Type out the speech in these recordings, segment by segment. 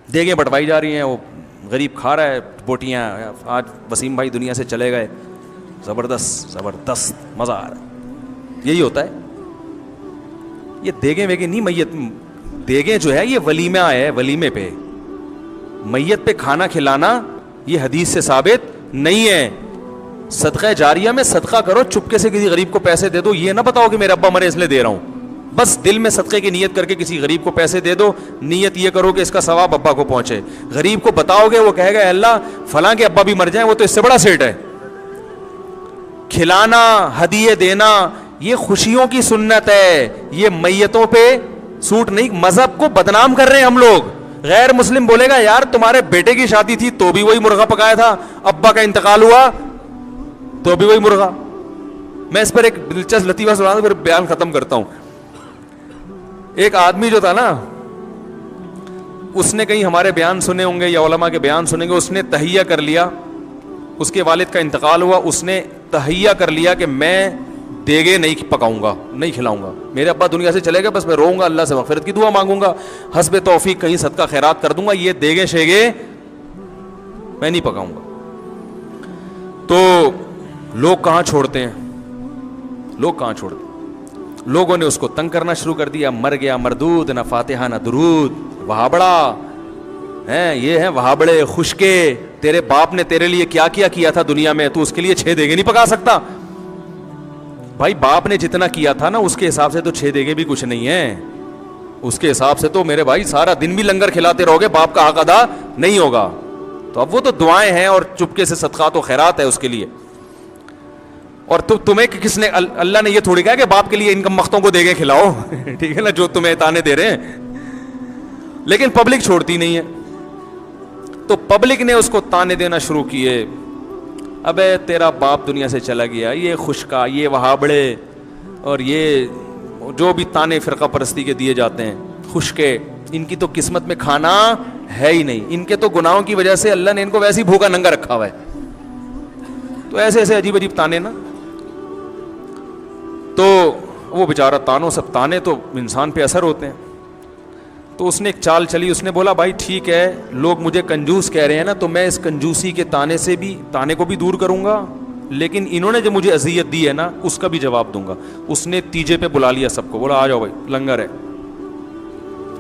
دیگیں بٹوائی جا رہی ہیں, وہ غریب کھا رہا ہے بوٹیاں. آج وسیم بھائی دنیا سے چلے گئے, زبردست زبردست مزہ آ رہا ہے. یہی ہوتا ہے. یہ دیگیں ویگیں نہیں, میت دیگیں جو ہے یہ ولیمہ ہے, ولیمے پہ میت پہ کھانا کھلانا یہ حدیث سے ثابت نہیں ہے. صدقہ جاریہ میں صدقہ کرو, چپکے سے کسی غریب کو پیسے دے دو, یہ نہ بتاؤ کہ میرے ابا مرے اس لیے دے رہا ہوں. بس دل میں صدقے کی نیت کر کے کسی غریب کو پیسے دے دو, نیت یہ کرو کہ اس کا ثواب ابا کو پہنچے. غریب کو بتاؤ گے, وہ کہے گا اللہ فلاں کے ابا بھی مر جائیں, وہ تو اس سے بڑا سیٹ ہے. کھلانا, ہدیے دینا یہ خوشیوں کی سنت ہے, یہ میتوں پہ سوٹ نہیں. مذہب کو بدنام کر رہے ہیں ہم لوگ. غیر مسلم بولے گا یار تمہارے بیٹے کی شادی تھی تو بھی وہی مرغا پکایا تھا, ابا کا انتقال ہوا تو بھی وہی مرغا. میں اس پر ایک دلچسپ لطیفہ سنا دوں پھر بیان ختم کرتا ہوں. ایک آدمی جو تھا نا, اس نے کہیں ہمارے بیان سنے ہوں گے یا علماء کے بیان سنیں گے, اس نے تہیہ کر لیا, اس کے والد کا انتقال ہوا, اس نے تہیہ کر لیا کہ میں دیگے نہیں پکاؤں گا, نہیں کھلاؤں گا. میرے ابا دنیا سے چلے گئے, بس میں روؤں گا, اللہ سے مغفرت کی دعا مانگوں گا, حسب توفیق کہیں صدقہ خیرات کر دوں گا, یہ دیگے شیگے میں نہیں پکاؤں گا. تو لوگ کہاں چھوڑتے ہیں, لوگ کہاں چھوڑتے ہیں. لوگوں نے اس کو تنگ کرنا شروع کر دیا, مر گیا مردود, نہ فاتحہ نہ درود, وہابڑا ہیں, یہ ہیں وہابڑے خشکے. تیرے باپ نے تیرے لیے کیا کیا تھا دنیا میں, تو اس کے لیے 6 دیگے نہیں پکا سکتا. بھائی باپ نے جتنا کیا تھا نا اس کے حساب سے تو 6 دیگے بھی کچھ نہیں ہے. اس کے حساب سے تو میرے بھائی سارا دن بھی لنگر کھلاتے رہو گے, باپ کا حق ادا نہیں ہوگا. تو اب وہ تو دعائیں ہیں اور چپکے سے صدقات و خیرات ہے اس کے لیے. اور تمہیں کس نے, اللہ نے یہ تھوڑی کہا کہ باپ کے لیے انکم مختوں کو دیگے کھلاؤ ٹھیک ہے نا, جو تمہیں تانے دے رہے ہیں. لیکن پبلک چھوڑتی نہیں ہے, تو پبلک نے اس کو تانے دینا شروع کیے. ابے تیرا باپ دنیا سے چلا گیا, یہ خشکا, یہ وہابڑے, اور یہ جو بھی تانے فرقہ پرستی کے دیے جاتے ہیں خشکے, ان کی تو قسمت میں کھانا ہے ہی نہیں. ان کے تو گناہوں کی وجہ سے اللہ نے ان کو ویسے ہی بھوکا ننگا رکھا ہوا ہے. تو ایسے ایسے عجیب عجیب تانے نا. تو وہ بیچارہ تانوں, سب تانے تو انسان پہ اثر ہوتے ہیں. تو اس نے ایک چال چلی, اس نے بولا بھائی ٹھیک ہے لوگ مجھے کنجوس کہہ رہے ہیں نا, تو میں اس کنجوسی کے تانے کو بھی دور کروں گا, لیکن انہوں نے جو مجھے اذیت دی ہے نا اس کا بھی جواب دوں گا. اس نے تیجے پہ بلا لیا سب کو, بولا آ جاؤ بھائی لنگر ہے.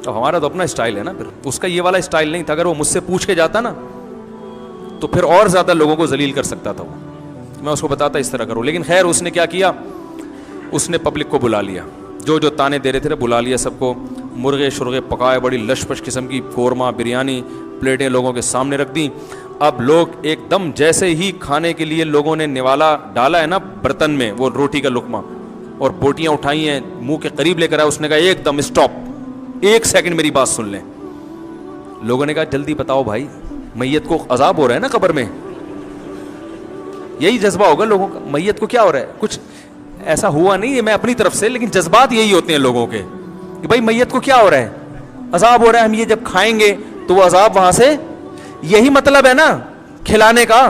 اب ہمارا تو اپنا اسٹائل ہے نا, پھر اس کا یہ والا اسٹائل نہیں تھا. اگر وہ مجھ سے پوچھ کے جاتا نا تو پھر اور زیادہ لوگوں کو ذلیل کر سکتا تھا وہ, میں اس کو بتاتا اس طرح کرو. لیکن خیر اس نے کیا کیا, اس نے پبلک کو بلا لیا, جو جو تانے دے رہے تھے بلا لیا سب کو. مرغے شرغے پکائے, بڑی لش پش قسم کی قورمہ بریانی پلیٹیں لوگوں کے سامنے رکھ دیں. اب لوگ ایک دم جیسے ہی کھانے کے لیے لوگوں نے نوالا ڈالا ہے نا برتن میں, وہ روٹی کا لقمہ اور بوٹیاں اٹھائی ہیں منہ کے قریب لے کر آئے, اس نے کہا ایک دم اسٹاپ, 1 سیکنڈ میری بات سن لیں. لوگوں نے کہا جلدی بتاؤ بھائی, میت کو عذاب ہو رہا ہے نا قبر میں. یہی جذبہ ہوگا لوگوں کا, میت کو کیا ہو رہا ہے, کچھ ایسا ہوا نہیں ہے میں اپنی طرف سے, لیکن جذبات یہی ہوتے ہیں لوگوں کے کہ بھائی میت کو کیا ہو رہا ہے, عذاب ہو رہا ہے, ہم یہ جب کھائیں گے تو وہ عذاب وہاں سے, یہی مطلب ہے نا کھلانے کا.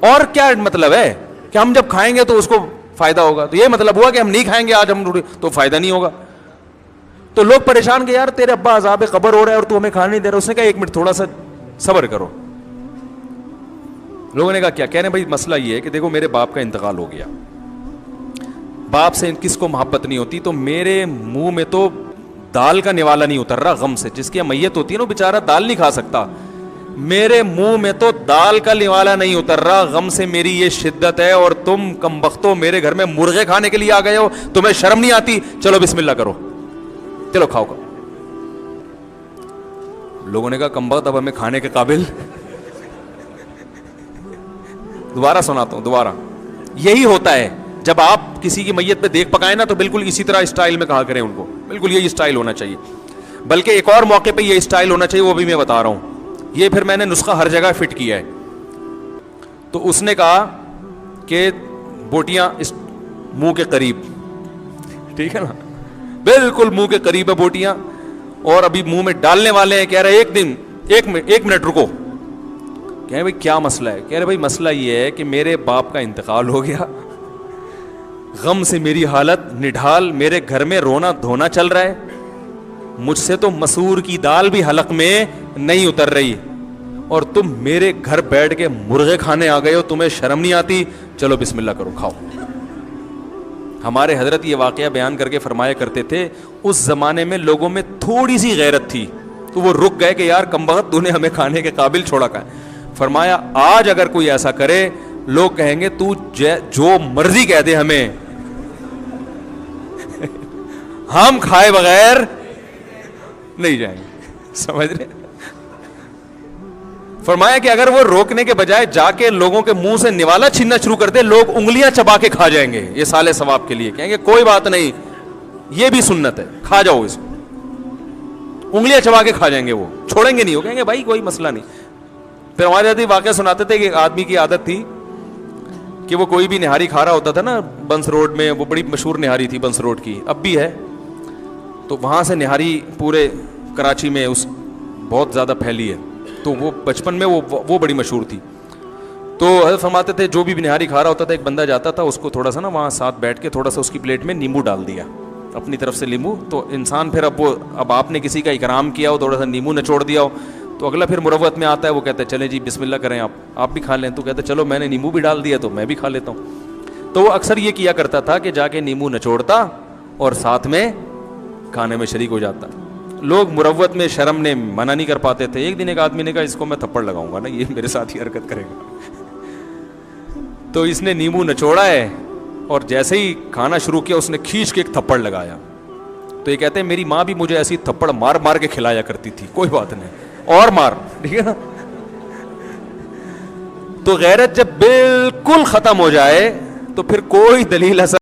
اور کیا مطلب ہے کہ ہم جب کھائیں گے تو اس کو فائدہ ہوگا, تو یہ مطلب ہوا کہ ہم نہیں کھائیں گے آج ہم تو فائدہ نہیں ہوگا. تو لوگ پریشان کہ یار تیرے ابا عذاب قبر ہو رہا ہے اور تو ہمیں کھانے نہیں دے رہا. اس نے کہا 1 منٹ تھوڑا سا صبر کرو. لوگوں نے کہا کیا کہنے, بھائی مسئلہ یہ ہے کہ دیکھو میرے باپ کا انتقال ہو گیا, باپ سے کس کو محبت نہیں ہوتی, تو میرے منہ میں تو دال کا نوالا نہیں اتر رہا غم سے. جس کی میت ہوتی ہے نا وہ بیچارہ دال نہیں کھا سکتا, میرے منہ میں تو دال کا نوالا نہیں اتر رہا غم سے, میری یہ شدت ہے. اور تم کمبختو میرے گھر میں مرغے کھانے کے لیے آ گئے ہو, تمہیں شرم نہیں آتی, چلو بسم اللہ کرو, چلو کھاؤ. لوگوں نے کہا کمبخت اب ہمیں کھانے کے قابل. دوبارہ سناتا ہوں دوبارہ. یہی ہوتا ہے جب آپ کسی کی میت پہ دیکھ پکائیں نا تو بالکل اسی طرح اسٹائل میں کہا کریں ان کو, بالکل یہی اسٹائل ہونا چاہیے. بلکہ ایک اور موقع پہ یہ اسٹائل ہونا چاہیے, وہ بھی میں بتا رہا ہوں. یہ پھر میں نے نسخہ ہر جگہ فٹ کیا ہے. تو اس نے کہا کہ بوٹیاں اس منہ کے قریب, ٹھیک ہے نا, بالکل منہ کے قریب ہے بوٹیاں, اور ابھی منہ میں ڈالنے والے ہیں. کہہ رہے ایک منٹ رکو. کہہ رہے بھائی کیا مسئلہ ہے, کہہ رہے بھائی مسئلہ یہ ہے کہ میرے باپ کا انتقال ہو گیا, غم سے میری حالت نڈھال, میرے گھر میں رونا دھونا چل رہا ہے, مجھ سے تو مسور کی دال بھی حلق میں نہیں اتر رہی, اور تم میرے گھر بیٹھ کے مرغے کھانے آ گئے ہو, تمہیں شرم نہیں آتی؟ چلو بسم اللہ کرو, کھاؤ. ہمارے حضرت یہ واقعہ بیان کر کے فرمایا کرتے تھے, اس زمانے میں لوگوں میں تھوڑی سی غیرت تھی تو وہ رک گئے کہ یار کمبخت تو نے ہمیں کھانے کے قابل چھوڑا کا ہے. فرمایا آج اگر کوئی ایسا کرے لوگ کہیں گے تو جو مرضی کہہ دے ہمیں, ہم کھائے بغیر نہیں جائیں گے. سمجھ رہے؟ فرمایا کہ اگر وہ روکنے کے بجائے جا کے لوگوں کے منہ سے نوالا چھیننا شروع کر دے, لوگ انگلیاں چبا کے کھا جائیں گے, یہ سالے ثواب کے لیے. کہیں گے کوئی بات نہیں, یہ بھی سنت ہے, کھا جاؤ اس کو. انگلیاں چبا کے کھا جائیں گے, وہ چھوڑیں گے نہیں. وہ کہیں گے بھائی کوئی مسئلہ نہیں. پھر ہمارے ساتھ واقعہ سناتے تھے کہ ایک آدمی کی عادت تھی کہ وہ کوئی بھی نہاری کھا رہا ہوتا تھا نا بنس روڈ میں, وہ بڑی مشہور نہاری تھی بنس روڈ کی, اب بھی ہے, تو وہاں سے نہاری پورے کراچی میں اس بہت زیادہ پھیلی ہے. تو وہ بچپن میں وہ بڑی مشہور تھی. تو حضرت فرماتے تھے جو بھی نہاری کھا رہا ہوتا تھا, ایک بندہ جاتا تھا, اس کو تھوڑا سا نا وہاں ساتھ بیٹھ کے تھوڑا سا اس کی پلیٹ میں نیمبو ڈال دیا, اپنی طرف سے لیمو. تو انسان پھر اب آپ نے کسی کا اکرام کیا ہو, تھوڑا سا نیمبو نچوڑ دیا ہو, تو اگلا پھر مروت میں آتا ہے, وہ کہتا ہے چلیں جی بسم اللہ کریں, آپ بھی کھا لیں. تو کہتا ہے چلو میں نے نیمبو بھی ڈال دیا تو میں بھی کھا لیتا ہوں. تو وہ اکثر یہ کیا کرتا تھا کہ جا کے نیمبو نچوڑتا اور ساتھ میں کھانے میں شریک ہو جاتا. لوگ مروت میں شرم نے منع نہیں کر پاتے تھے. ایک دن ایک آدمی نے کہا اس کو میں تھپڑ لگاؤں گا نا, یہ میرے ساتھ ہی حرکت کرے گا. تو اس نے نیمبو نچوڑا ہے اور جیسے ہی کھانا شروع کیا اس نے کھینچ کے ایک تھپڑ لگایا. تو یہ کہتے ہیں میری ماں بھی مجھے ایسی تھپڑ مار مار کے کھلایا کرتی تھی, کوئی بات نہیں اور مار, ٹھیک ہے نا. تو غیرت جب بالکل ختم ہو جائے تو پھر کوئی دلیل